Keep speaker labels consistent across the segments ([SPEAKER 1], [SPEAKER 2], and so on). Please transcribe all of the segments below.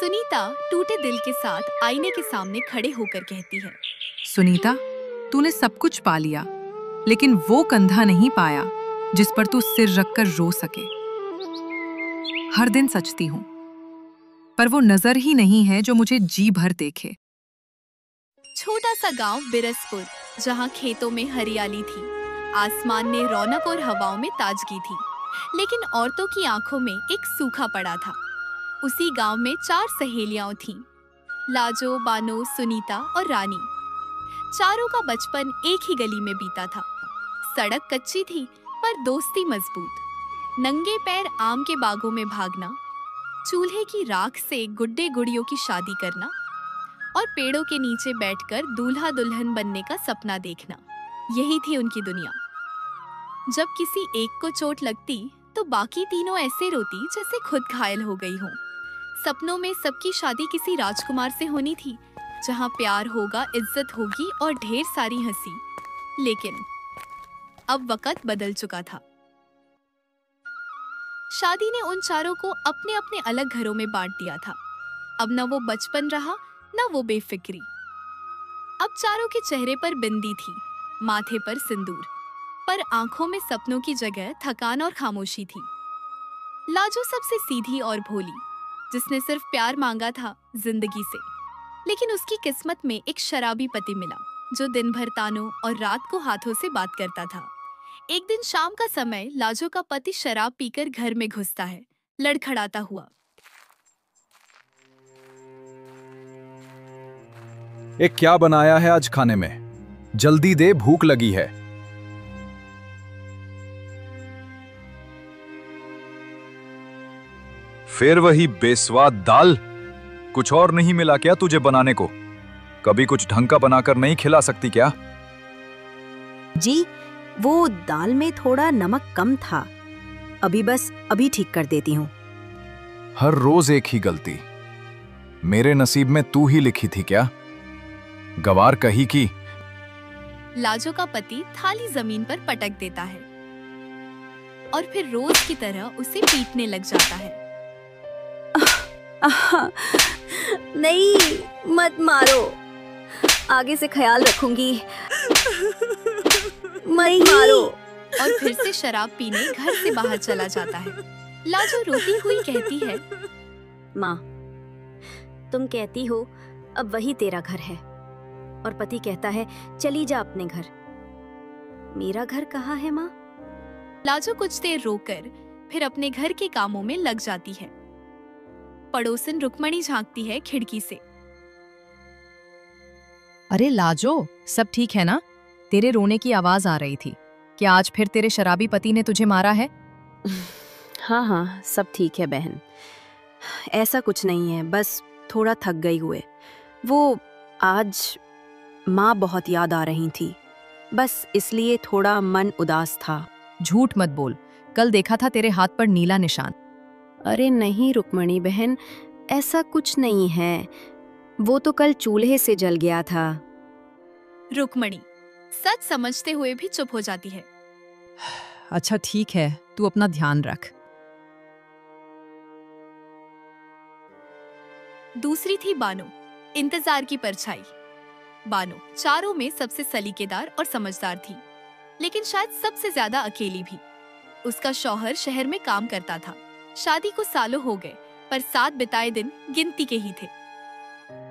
[SPEAKER 1] सुनीता टूटे दिल के साथ आईने के सामने खड़े होकर कहती है,
[SPEAKER 2] सुनीता, तूने सब कुछ पा लिया, लेकिन वो कंधा नहीं पाया जिस पर तू सिर रखकर रो सके। हर दिन सचती हूं, पर वो नजर ही नहीं है जो मुझे जी भर देखे।
[SPEAKER 1] छोटा सा गांव बिरसपुर, जहां खेतों में हरियाली थी, आसमान में रौनक और हवाओं में ताजगी थी, लेकिन औरतों की आंखों में एक सूखा पड़ा था। उसी गांव में 4 सहेलियां थीं, लाजो, बानो, सुनीता और रानी। चारों का बचपन एक ही गली में बीता था। सड़क कच्ची थी पर दोस्ती मजबूत। नंगे पैर आम के बागों में भागना, चूल्हे की राख से गुड्डे गुड़ियों की शादी करना और पेड़ों के नीचे बैठकर दूल्हा दुल्हन बनने का सपना देखना, यही थी उनकी दुनिया। जब किसी एक को चोट लगती तो बाकी तीनों ऐसे रोती जैसे खुद घायल हो गई हो। सपनों में सबकी शादी किसी राजकुमार से होनी थी, जहां प्यार होगा, इज्जत होगी और ढेर सारी हंसी। लेकिन अब वक्त बदल चुका था। शादी ने उन चारों को अपने अपने अलग घरों में बांट दिया था। अब न वो बचपन रहा, न वो बेफिक्री। अब चारों के चेहरे पर बिंदी थी, माथे पर सिंदूर, पर आंखों में सपनों की जगह थकान और खामोशी थी। लाजो सबसे सीधी और भोली, जिसने सिर्फ प्यार मांगा था जिंदगी से, लेकिन उसकी किस्मत में एक शराबी पति मिला जो दिन भर तानों और रात को हाथों से बात करता था। एक दिन शाम का समय लाजो का पति शराब पीकर घर में घुसता है, लड़खड़ाता हुआ।
[SPEAKER 3] एक क्या बनाया है आज खाने में? जल्दी दे, भूख लगी है। फिर वही बेस्वाद दाल? कुछ और नहीं मिला क्या तुझे बनाने को? कभी कुछ ढंग का बनाकर नहीं खिला सकती क्या?
[SPEAKER 4] जी, वो दाल में थोड़ा नमक कम था। अभी ठीक कर देती हूँ।
[SPEAKER 3] हर रोज एक ही गलती। मेरे नसीब में तू ही लिखी थी क्या? गवार कही की।
[SPEAKER 1] लाजो का पति थाली जमीन पर पटक देता है और फिर रोज की तरह उसे पीटने लग जाता है।
[SPEAKER 4] नहीं, मत मारो। आगे से ख्याल रखूंगी। मत मारो।
[SPEAKER 1] और फिर से शराब पीने घर से बाहर चला जाता है। लाजो रोती हुई कहती है,
[SPEAKER 4] माँ, तुम कहती हो अब वही तेरा घर है, और पति कहता है चली जा अपने घर। मेरा घर कहाँ है माँ?
[SPEAKER 1] लाजो कुछ देर रोकर फिर अपने घर के कामों में लग जाती है। पड़ोसन रुक्मणी झांकती है खिड़की से।
[SPEAKER 2] अरे लाजो, सब ठीक है ना? तेरे रोने की आवाज आ रही थी। क्या आज फिर तेरे शराबी पति ने तुझे मारा है?
[SPEAKER 4] हाँ, सब ठीक है बहन। ऐसा कुछ नहीं है, बस थोड़ा थक गई हुए। वो आज माँ बहुत याद आ रही थी, बस इसलिए थोड़ा मन उदास था।
[SPEAKER 2] झूठ मत बोल, कल देखा था तेरे हाथ पर नीला निशान।
[SPEAKER 4] अरे नहीं रुक्मणी बहन, ऐसा कुछ नहीं है। वो तो कल चूल्हे से जल गया था।
[SPEAKER 1] रुक्मणी सच समझते हुए भी चुप हो जाती है।
[SPEAKER 2] अच्छा ठीक है, तू अपना ध्यान रख।
[SPEAKER 1] दूसरी थी बानो, इंतजार की परछाई। बानो चारों में सबसे सलीकेदार और समझदार थी, लेकिन शायद सबसे ज्यादा अकेली भी। उसका शौहर शहर में काम करता था। शादी को सालों हो गए, पर साथ बिताए दिन गिनती के ही थे।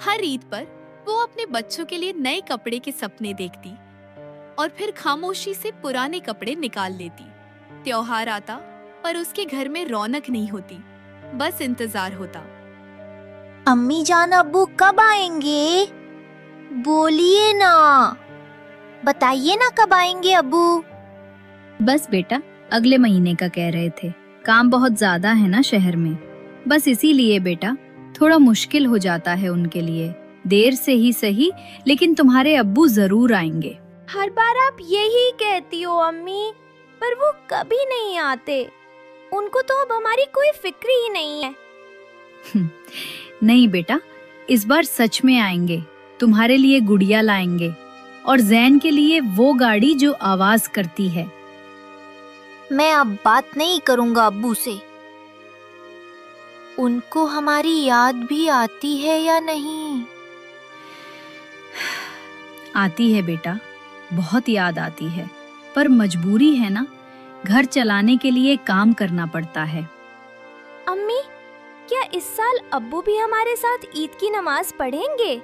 [SPEAKER 1] हर ईद पर वो अपने बच्चों के लिए नए कपड़े के सपने देखती और फिर खामोशी से पुराने कपड़े निकाल लेती। त्योहार आता, पर उसके घर में रौनक नहीं होती, बस इंतजार होता।
[SPEAKER 5] अम्मी जान अब्बू कब आएंगे? बोलिए ना, बताइए ना कब आएंगे अब्बू?
[SPEAKER 6] बस बेटा, अगले महीने का कह रहे थे। काम बहुत ज्यादा है ना शहर में, बस इसीलिए बेटा थोड़ा मुश्किल हो जाता है उनके लिए। देर से ही सही, लेकिन तुम्हारे अब्बू जरूर आएंगे।
[SPEAKER 5] हर बार आप यही कहती हो अम्मी, पर वो कभी नहीं आते। उनको तो अब हमारी कोई फिक्र ही नहीं है।
[SPEAKER 6] नहीं बेटा, इस बार सच में आएंगे। तुम्हारे लिए गुड़िया लाएंगे और जैन के लिए वो गाड़ी जो आवाज करती है।
[SPEAKER 5] मैं अब बात नहीं करूंगा अब्बू से। उनको हमारी याद भी आती है या नहीं?
[SPEAKER 6] आती है बेटा, बहुत याद आती है, पर मजबूरी है ना, घर चलाने के लिए काम करना पड़ता है।
[SPEAKER 5] अम्मी, क्या इस साल अब्बू भी हमारे साथ ईद की नमाज पढ़ेंगे?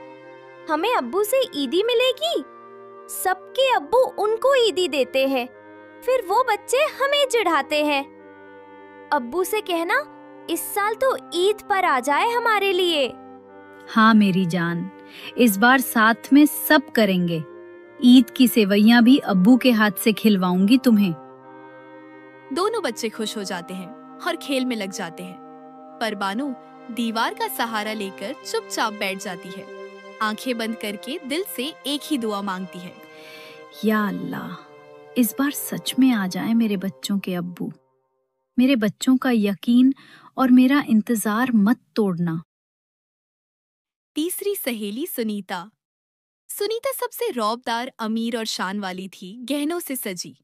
[SPEAKER 5] हमें अब्बू से ईदी मिलेगी? सबके अब्बू उनको ईदी देते हैं, फिर वो बच्चे हमें चिढ़ाते हैं। अब्बू से कहना इस साल तो ईद पर आ जाए हमारे लिए।
[SPEAKER 6] हाँ मेरी जान, इस बार साथ में सब करेंगे। ईद की सेवइयां भी अब्बू के हाथ से खिलवाऊंगी तुम्हें।
[SPEAKER 1] दोनों बच्चे खुश हो जाते हैं और खेल में लग जाते हैं, पर बानो दीवार का सहारा लेकर चुपचाप बैठ जाती है, आंखें बंद करके दिल से एक ही दुआ मांगती है,
[SPEAKER 6] या अल्लाह, इस बार सच में आ जाए मेरे बच्चों के अब्बू। मेरे बच्चों का यकीन और मेरा इंतजार मत तोड़ना।
[SPEAKER 1] तीसरी सहेली सुनीता। सुनीता सबसे रौबदार, अमीर और शान वाली थी, गहनों से सजी,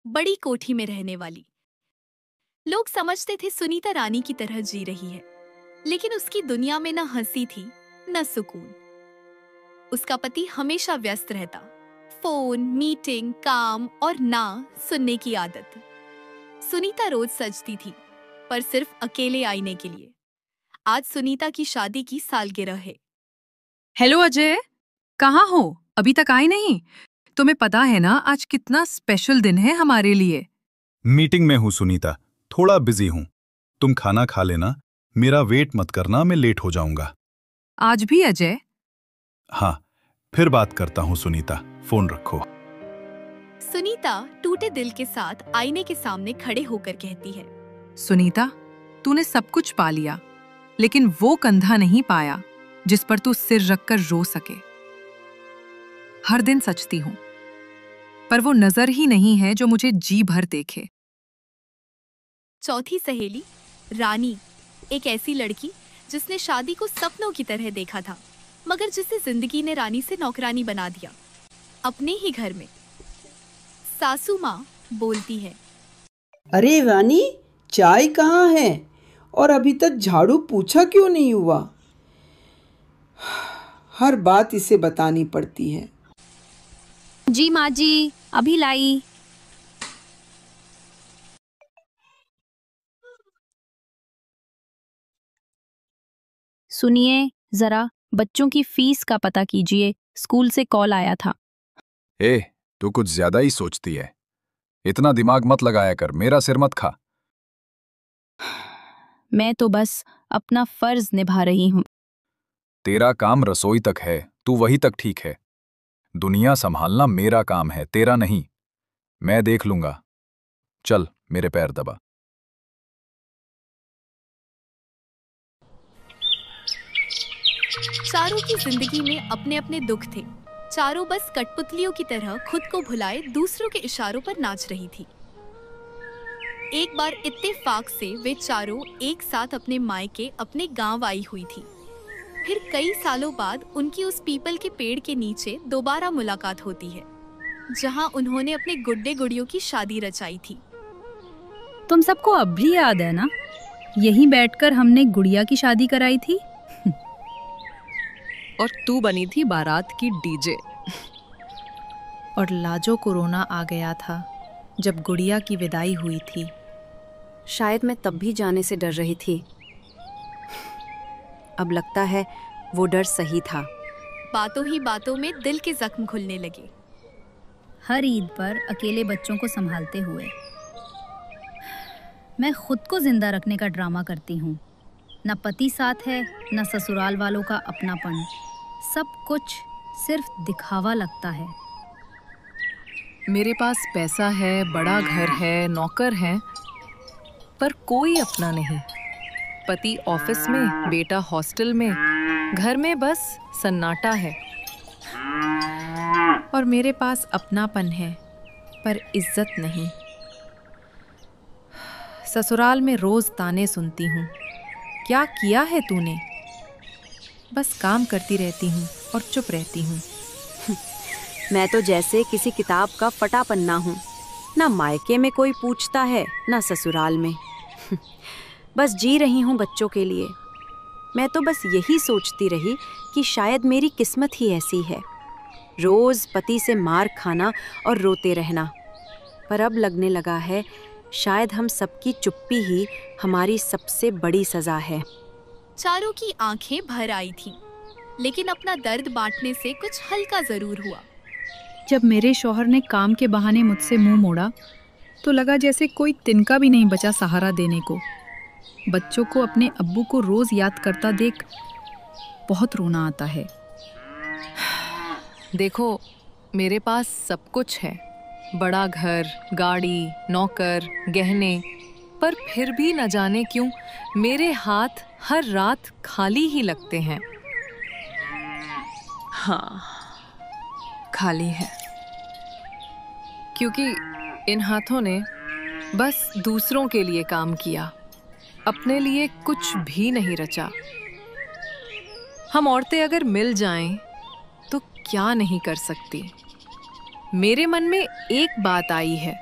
[SPEAKER 1] बड़ी कोठी में रहने वाली। लोग समझते थे सुनीता रानी की तरह जी रही है, लेकिन उसकी दुनिया में न हंसी थी न सुकून। उसका पति हमेशा व्यस्त रहता, फोन, मीटिंग, काम और ना सुनने की आदत। सुनीता रोज सजती थी, पर सिर्फ अकेले आईने के लिए। आज सुनीता की शादी की सालगिरह है।
[SPEAKER 2] हेलो अजय, कहाँ हो? अभी तक आई नहीं? तुम्हें पता है ना आज कितना स्पेशल दिन है हमारे लिए।
[SPEAKER 7] मीटिंग में हूँ सुनीता, थोड़ा बिजी हूँ। तुम खाना खा लेना, मेरा वेट मत करना, मैं लेट हो जाऊंगा।
[SPEAKER 2] आज भी अजय?
[SPEAKER 7] हाँ, फिर बात करता हूँ सुनीता, फोन रखो।
[SPEAKER 1] सुनीता टूटे दिल के साथ आईने के सामने खड़े होकर कहती है,
[SPEAKER 2] सुनीता, तूने सब कुछ पा लिया, लेकिन वो कंधा नहीं पाया जिस पर तू सिर रखकर रो सके। हर दिन सचती हूं, पर वो नजर ही नहीं है जो मुझे जी भर देखे।
[SPEAKER 1] चौथी सहेली रानी, एक ऐसी लड़की जिसने शादी को सपनों की तरह देखा था, मगर जिसे जिंदगी ने रानी से नौकरानी बना दिया, अपने ही घर में। सासू माँ बोलती है,
[SPEAKER 8] अरे रानी, चाय कहाँ है? और अभी तक झाड़ू पूछा क्यों नहीं हुआ? हर बात इसे बतानी पड़ती है।
[SPEAKER 4] जी माँ जी, अभी लाई। सुनिए जरा, बच्चों की फीस का पता कीजिए, स्कूल से कॉल आया था।
[SPEAKER 3] ए, तू कुछ ज्यादा ही सोचती है। इतना दिमाग मत लगाया कर, मेरा सिर मत खा।
[SPEAKER 4] मैं तो बस अपना फर्ज निभा रही हूँ।
[SPEAKER 3] तेरा काम रसोई तक है, तू वही तक ठीक है। दुनिया संभालना मेरा काम है, तेरा नहीं। मैं देख लूंगा। चल, मेरे पैर दबा।
[SPEAKER 1] चारों की जिंदगी में अपने अपने दुख थे। चारों बस कठपुतलियों की तरह खुद को भुलाए दूसरों के इशारों पर नाच रही थी। एक बार इत्तेफाक से वे चारों एक साथ अपने मायके, अपने गांव आई हुई थी। फिर कई सालों बाद उनकी उस पीपल के पेड़ के नीचे दोबारा मुलाकात होती है, जहां उन्होंने अपने गुड्डे गुड़ियों की शादी रचाई थी।
[SPEAKER 6] तुम सबको अब भी याद है ना, यहीं बैठकर हमने गुड़िया की शादी कराई थी।
[SPEAKER 2] और तू बनी थी बारात की डीजे।
[SPEAKER 9] और लाजो कोरोना आ गया था जब गुड़िया की विदाई हुई थी।
[SPEAKER 4] शायद मैं तब भी जाने से डर रही थी। अब लगता है वो डर सही था।
[SPEAKER 1] बातों ही बातों में दिल के जख्म खुलने लगे।
[SPEAKER 6] हर ईद पर अकेले बच्चों को संभालते हुए मैं खुद को जिंदा रखने का ड्रामा करती हूँ। न पति साथ है, न ससुराल वालों का अपनापन। सब कुछ सिर्फ दिखावा लगता है।
[SPEAKER 2] मेरे पास पैसा है, बड़ा घर है, नौकर है, पर कोई अपना नहीं। पति ऑफिस में, बेटा हॉस्टल में, घर में बस सन्नाटा है।
[SPEAKER 9] और मेरे पास अपनापन है, पर इज्जत नहीं। ससुराल में रोज ताने सुनती हूँ, क्या किया है तूने? बस काम करती रहती हूँ और चुप रहती हूँ।
[SPEAKER 4] मैं तो जैसे किसी किताब का फटा पन्ना हूँ। ना मायके में कोई पूछता है, ना ससुराल में। बस जी रही हूँ बच्चों के लिए। मैं तो बस यही सोचती रही कि शायद मेरी किस्मत ही ऐसी है, रोज पति से मार खाना और रोते रहना। पर अब लगने लगा है शायद हम सबकी चुप्पी ही हमारी सबसे बड़ी सजा है।
[SPEAKER 1] चारों की आंखें भर आई थीं, लेकिन अपना दर्द बांटने से कुछ हल्का जरूर हुआ।
[SPEAKER 2] जब मेरे शौहर ने काम के बहाने मुझसे मुंह मोड़ा तो लगा जैसे कोई तिनका भी नहीं बचा सहारा देने को। बच्चों को अपने अब्बू को रोज याद करता देख बहुत रोना आता है।
[SPEAKER 9] देखो, मेरे पास सब कुछ है, बड़ा घर, गाड़ी, नौकर, गहने, पर फिर भी न जाने क्यों मेरे हाथ हर रात खाली ही लगते हैं। हाँ, खाली है, क्योंकि इन हाथों ने बस दूसरों के लिए काम किया, अपने लिए कुछ भी नहीं रचा। हम औरतें अगर मिल जाएं तो क्या नहीं कर सकती। मेरे मन में एक बात आई है,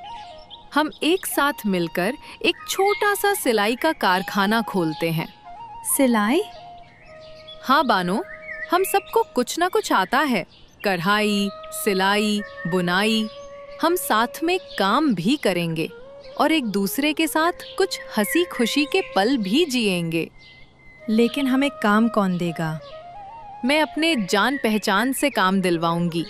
[SPEAKER 9] हम एक साथ मिलकर एक छोटा सा सिलाई का कारखाना खोलते हैं।
[SPEAKER 6] सिलाई?
[SPEAKER 9] हाँ बानो, हम सबको कुछ ना कुछ आता है, कढ़ाई, सिलाई, बुनाई। हम साथ में काम भी करेंगे और एक दूसरे के साथ कुछ हंसी खुशी के पल भी जिएंगे।
[SPEAKER 6] लेकिन हमें काम कौन देगा?
[SPEAKER 9] मैं अपने जान पहचान से काम दिलवाऊंगी।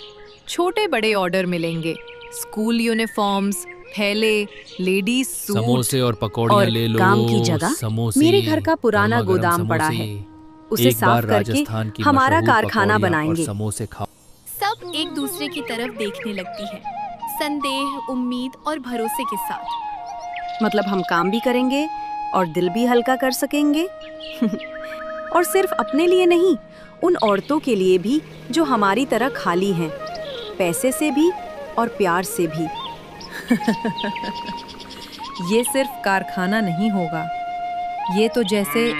[SPEAKER 9] छोटे बड़े ऑर्डर मिलेंगे, स्कूल यूनिफॉर्म्स, थैले, लेडीज सूट,
[SPEAKER 10] समोसे और पकौड़ियाँ ले लो।
[SPEAKER 4] काम की जगह मेरे घर का पुराना गोदाम पड़ा है, उसे साफ करके हमारा कारखाना बनाएंगे।
[SPEAKER 10] समोसे खाओ।
[SPEAKER 1] सब एक दूसरे की तरफ देखने लगती है, संदेह, उम्मीद और भरोसे के साथ।
[SPEAKER 4] मतलब हम काम भी करेंगे और दिल भी हल्का कर सकेंगे। और सिर्फ अपने लिए नहीं, उन औरतों के लिए भी जो हमारी तरह खाली हैं, पैसे से भी और प्यार से भी।
[SPEAKER 9] ये सिर्फ कारखाना नहीं होगा, ये तो जैसे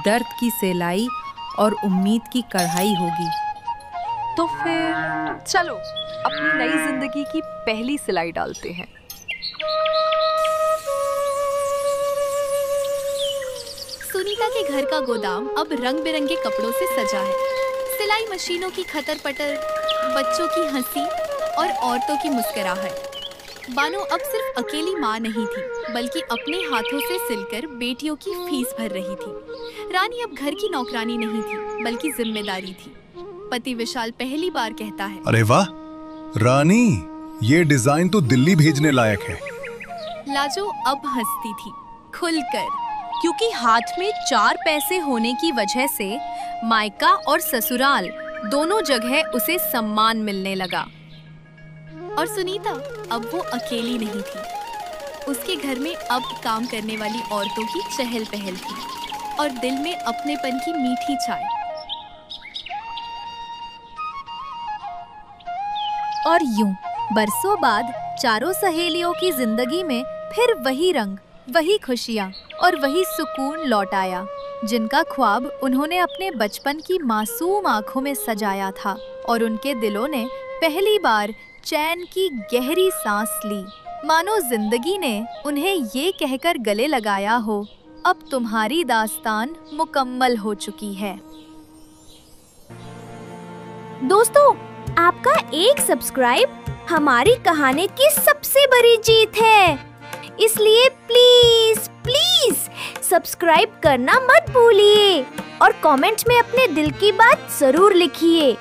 [SPEAKER 9] दर्द की सिलाई और उम्मीद की कढ़ाई होगी। तो फिर चलो अपनी नई जिंदगी की पहली सिलाई डालते हैं।
[SPEAKER 1] सुनीता के घर का गोदाम अब रंग बिरंगे कपड़ों से सजा है। सिलाई मशीनों की खटर पटर, बच्चों की हंसी और औरतों की मुस्कुराहट। बानो अब सिर्फ अकेली माँ नहीं थी, बल्कि अपने हाथों से सिलकर बेटियों की फीस भर रही थी। रानी अब घर की नौकरानी नहीं थी, बल्कि जिम्मेदारी थी। पति विशाल पहली बार कहता है,
[SPEAKER 7] अरे वाह रानी, ये डिजाइन तो दिल्ली भेजने लायक है।
[SPEAKER 1] लाजो अब हंसती थी खुलकर,
[SPEAKER 6] क्योंकि हाथ में 4 पैसे होने की वजह से मायका और ससुराल दोनों जगह उसे सम्मान मिलने लगा।
[SPEAKER 1] और सुनीता अब वो अकेली नहीं थी। उसके घर में अब काम करने वाली औरतों की चहल पहल थी और दिल में अपनेपन की मीठी चाय।
[SPEAKER 6] और यूं बरसों बाद चारों सहेलियों की जिंदगी में फिर वही रंग, वही खुशियाँ और वही सुकून लौट आया, जिनका ख्वाब उन्होंने अपने बचपन की मासूम आंखों में सजाया था। और उनके दिलों ने पहली बार चैन की गहरी सांस ली, मानो जिंदगी ने उन्हें ये कहकर गले लगाया हो, अब तुम्हारी दास्तान मुकम्मल हो चुकी है।
[SPEAKER 5] दोस्तों, आपका एक सब्सक्राइब हमारी कहानी की सबसे बड़ी जीत है, इसलिए प्लीज प्लीज सब्सक्राइब करना मत भूलिए और कमेंट में अपने दिल की बात जरूर लिखिए।